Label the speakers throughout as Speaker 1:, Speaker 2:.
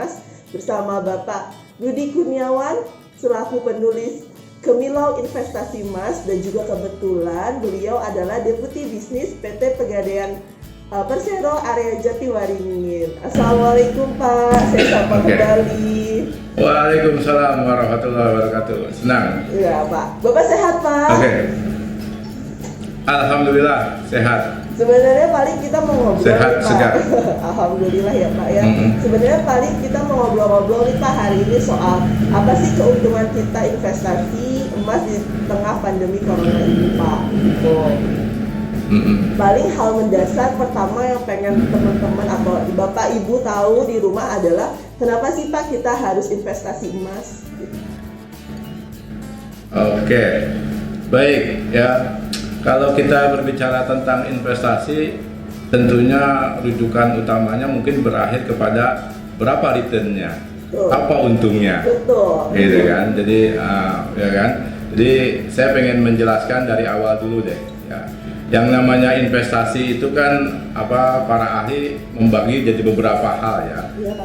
Speaker 1: Emas bersama Bapak Budi Kurniawan selaku penulis Kemilau Investasi Emas, dan juga kebetulan beliau adalah Deputi Bisnis PT Pegadaian Persero Area Jatiwaringin. Assalamualaikum Pak, saya sapa kembali.
Speaker 2: Waalaikumsalam warahmatullahi wabarakatuh. Senang.
Speaker 1: Iya Pak. Bapak sehat Pak?
Speaker 2: Oke. Alhamdulillah sehat.
Speaker 1: Sebenarnya paling kita mau ngobrol
Speaker 2: Sehat,
Speaker 1: Pak.
Speaker 2: segar.
Speaker 1: Alhamdulillah ya Pak ya.
Speaker 2: Mm-hmm.
Speaker 1: Sebenarnya paling kita mau ngobrol-ngobrol nih Pak hari ini soal apa sih keuntungan kita investasi emas di tengah pandemi corona ini Pak. Gitu.
Speaker 2: Mm-hmm.
Speaker 1: Paling hal mendasar pertama yang pengen teman-teman atau Bapak Ibu tahu di rumah adalah kenapa sih Pak kita harus investasi emas? Gitu.
Speaker 2: Oke. Baik ya. Kalau kita berbicara tentang investasi, tentunya rujukan utamanya mungkin berakhir kepada berapa returnnya, apa untungnya, gitu kan. Jadi, ya kan. Jadi saya pengen menjelaskan dari awal dulu deh. Ya. Yang namanya investasi itu kan para ahli membagi jadi beberapa hal ya.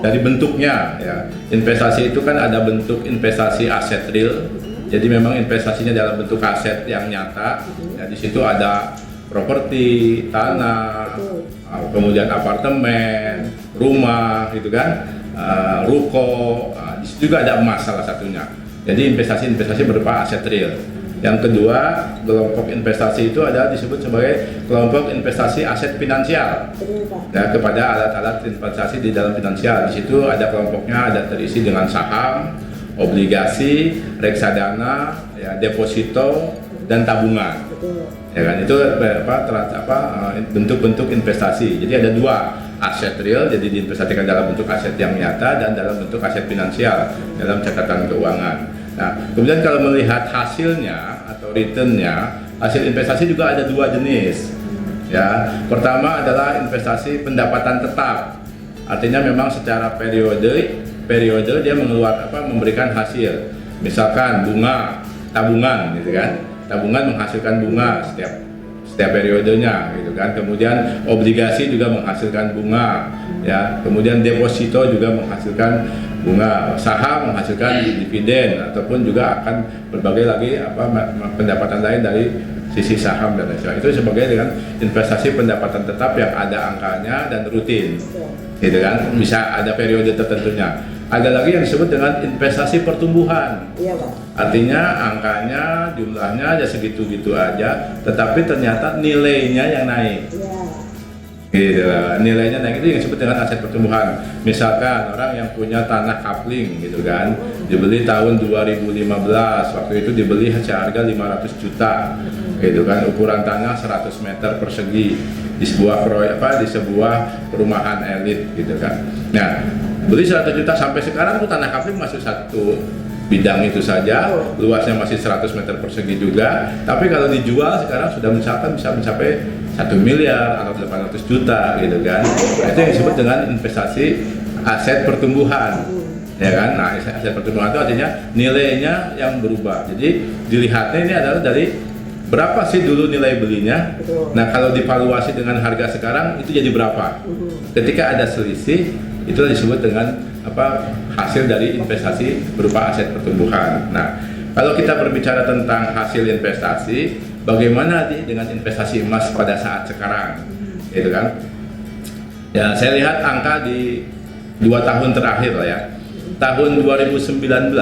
Speaker 2: Dari bentuknya ya. Investasi itu kan ada bentuk investasi aset real. Jadi memang investasinya dalam bentuk aset yang nyata. Ya, di situ ada properti, tanah, kemudian apartemen, rumah, gitu kan, ruko. Di situ juga ada emas salah satunya. Jadi investasi berupa aset real. Yang kedua, kelompok investasi itu adalah disebut sebagai kelompok investasi aset finansial. Ya, kepada alat-alat investasi di dalam finansial. Di situ ada kelompoknya, ada terisi dengan saham, obligasi, reksadana, ya, deposito, dan tabungan. Ya kan, itu bentuk-bentuk investasi. Jadi ada dua, aset real, jadi diinvestasikan dalam bentuk aset yang nyata dan dalam bentuk aset finansial dalam catatan keuangan. Nah, kemudian kalau melihat hasilnya atau returnnya, hasil investasi juga ada dua jenis. Ya, pertama adalah investasi pendapatan tetap. Artinya memang secara periode dia memberikan hasil. Misalkan bunga tabungan, gitu kan. Tabungan menghasilkan bunga setiap periodenya, gitu kan. Kemudian obligasi juga menghasilkan bunga, ya. Kemudian deposito juga menghasilkan bunga, saham menghasilkan dividen ataupun juga akan berbagai lagi pendapatan lain dari sisi saham dan lain-lain. Itu sebagai dengan investasi pendapatan tetap yang ada angkanya dan rutin, gitu kan. Bisa ada periode tertentunya. Ada lagi yang disebut dengan investasi pertumbuhan.
Speaker 1: Iya, Pak.
Speaker 2: Artinya angkanya, jumlahnya aja segitu-gitu aja, tetapi ternyata nilainya yang naik.
Speaker 1: Iya.
Speaker 2: Gitu, nilainya naik itu yang disebut dengan aset pertumbuhan. Misalkan orang yang punya tanah kapling, gitu kan, dibeli tahun 2015, waktu itu dibeli seharga 500 juta, gitu kan, ukuran tanah 100 meter persegi di sebuah proyek di sebuah perumahan elit, gitu kan. Nah, beli 100 juta sampai sekarang tuh tanah kapling masih satu bidang itu saja, luasnya masih 100 meter persegi juga. Tapi kalau dijual sekarang sudah bisa mencapai 1 miliar atau 800 juta, gitu kan. Nah, itu yang disebut dengan investasi aset pertumbuhan, ya kan. Nah, aset pertumbuhan itu artinya nilainya yang berubah. Jadi dilihatnya ini adalah dari berapa sih dulu nilai belinya. Nah, kalau divaluasi dengan harga sekarang itu jadi berapa. Ketika ada selisih, itu disebut dengan hasil dari investasi berupa aset pertumbuhan. Nah, kalau kita berbicara tentang hasil investasi, bagaimana dengan investasi emas pada saat sekarang, gitu kan? Ya, saya lihat angka di 2 tahun terakhir lah ya. Tahun 2019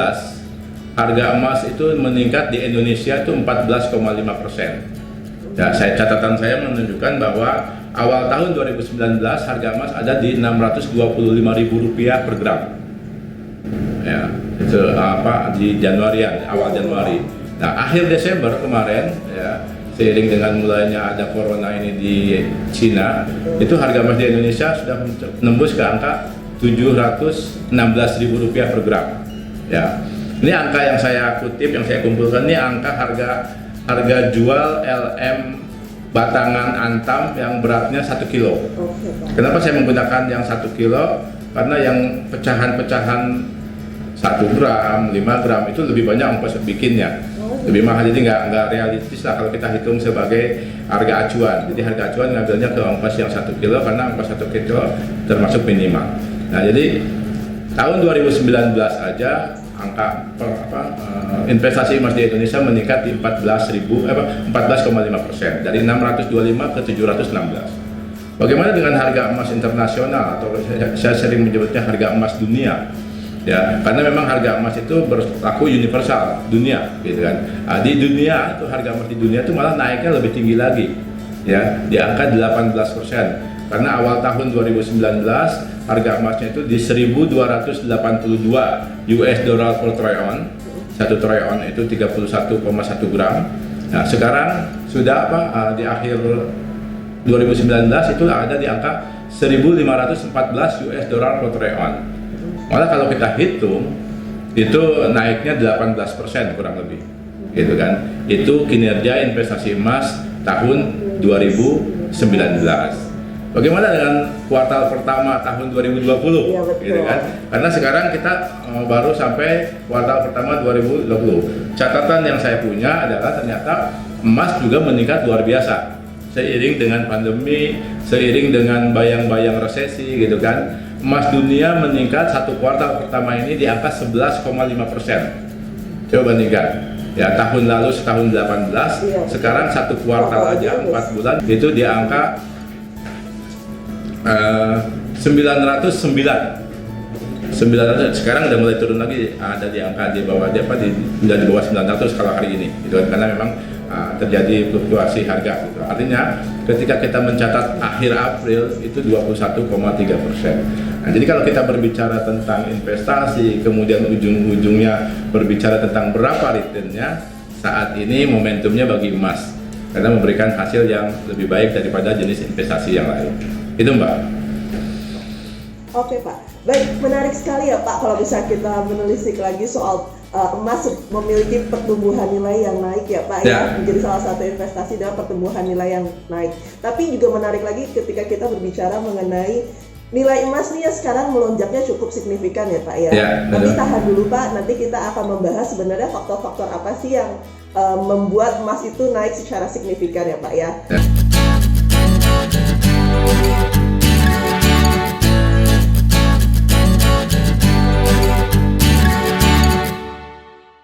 Speaker 2: harga emas itu meningkat di Indonesia itu 14,5%. Ya, catatan saya menunjukkan bahwa awal tahun 2019 harga emas ada di Rp625.000 per gram. Ya, itu di awal Januari. Nah, akhir Desember kemarin ya, seiring dengan mulainya ada corona ini di Cina, itu harga emas di Indonesia sudah menembus ke angka Rp716.000 per gram. Ya. Ini angka yang saya kutip, yang saya kumpulkan, ini angka harga jual LM batangan antam yang beratnya 1 kilo. Kenapa saya menggunakan yang 1 kilo? Karena yang pecahan-pecahan 1 gram, 5 gram itu lebih banyak ongkos bikinnya, lebih mahal, jadi nggak realistis lah kalau kita hitung sebagai harga acuan. Jadi harga acuan ngambilnya ke ongkos yang 1 kilo karena ongkos 1 kilo termasuk minimal. Nah, jadi Tahun 2019 aja angka investasi emas di Indonesia meningkat di 14,5% dari 625 ke 716. Bagaimana dengan harga emas internasional atau saya sering menyebutnya harga emas dunia? Ya, karena memang harga emas itu berlaku universal dunia, gitu kan. Nah, di dunia itu harga emas di dunia itu malah naiknya lebih tinggi lagi, ya, di angka 18%. Karena awal tahun 2019 harga emasnya itu di 1.282 US dollar per troy ounce. 1 troy ounce itu 31,1 gram. Nah, sekarang sudah di akhir 2019 itu ada di angka 1.514 US dollar per troy ounce. Malah kalau kita hitung itu naiknya 18% kurang lebih, gitu kan. Itu kinerja investasi emas tahun 2019. Bagaimana dengan kuartal pertama tahun 2020?
Speaker 1: Ya, betul.
Speaker 2: Gitu kan? Karena sekarang kita baru sampai kuartal pertama 2020. Catatan yang saya punya adalah ternyata emas juga meningkat luar biasa. Seiring dengan pandemi, seiring dengan bayang-bayang resesi, gitu kan. Emas dunia meningkat satu kuartal pertama ini di angka 11,5%. Coba bandingkan. Ya, tahun lalu setahun 18,
Speaker 1: ya,
Speaker 2: sekarang satu kuartal aja 4 bulan itu di angka 909. Sekarang udah mulai turun lagi, ada di angka di bawah udah di bawah 900 kalau hari ini, gitu kan, karena memang terjadi fluktuasi harga, gitu. Artinya ketika kita mencatat akhir April itu 21,3%. Nah, jadi kalau kita berbicara tentang investasi, kemudian ujung-ujungnya berbicara tentang berapa returnnya, saat ini momentumnya bagi emas karena memberikan hasil yang lebih baik daripada jenis investasi yang lain. Itu Mbak.
Speaker 1: Oke Pak, baik, menarik sekali ya Pak kalau bisa kita menelisik lagi soal emas memiliki pertumbuhan nilai yang naik ya Pak, ya, menjadi salah satu investasi dalam pertumbuhan nilai yang naik. Tapi juga menarik lagi ketika kita berbicara mengenai nilai emas nih ya sekarang melonjaknya cukup signifikan ya Pak ya. Tapi tahan dulu Pak, nanti kita akan membahas sebenarnya faktor-faktor apa sih yang membuat emas itu naik secara signifikan ya Pak ya.